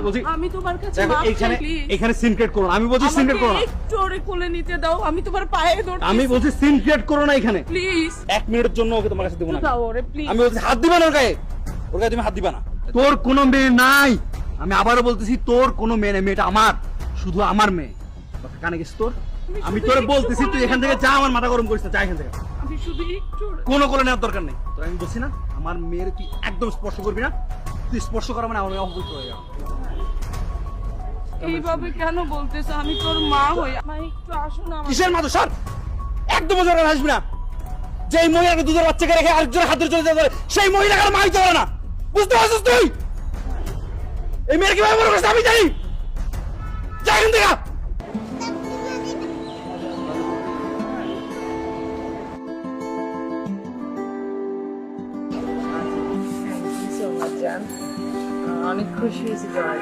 বলছি আমি তোমার কাছে দেখো মাফ চাই, এখানে please। এখানে সিন ক্রিয়েট করো না, আমি বলছি সিন ক্রিয়েট করো না, একটু ওরে কোলে নিতে দাও, আমি তোমার পায়ে ধরছি। আমি বলছি সিন ক্রিয়েট করো না এখানে। প্লিজ 1 মিনিটের জন্য ওকে তোমার কাছে দেবো না। দাও ওরে প্লিজ। আমি বলছি হাত দিবা না ওর গায়ে, ওর গায়ে তুমি হাত দিবা না। তোর কোনো মেয়ে নাই, আমি আবারও বলতেছি তোর কোনো মেয়ে নেই, মেয়েটা আমার, শুধু আমার মেয়ে। কথা কানে গেছে তোর? আমি তোরে বলতেছি তুই এখান থেকে যা, আমার মাথা গরম করিস না, যা এখান থেকে। আমি শুধু একটু কোনো কোলে নেওয়ার দরকার নেই তোর, আমি বলছি না আমার মেয়ের তুই একদম স্পর্শ করবি না, তুই স্পর্শ করা মানে আমার মেয়ে অপবিত্র হয়ে যাবে। এইভাবে কেন বলতেছ? আমি তোর মা হই, মা একটু আসো না আমার। কিসের মাথা সর, একদম জোরে হাসবি না। যেই মহিলাকে দুধের বাচ্চাকে রেখে আরেকজনের হাতে চলে যেতে পারে সেই মহিলাকে আর মাইতে পারে না, বুঝতে পারছিস তুই? এই মেয়ের কিভাবে বড় করছিস আমি জানি, যা এখান থেকে। অনেক খুশি হয়েছি তোমার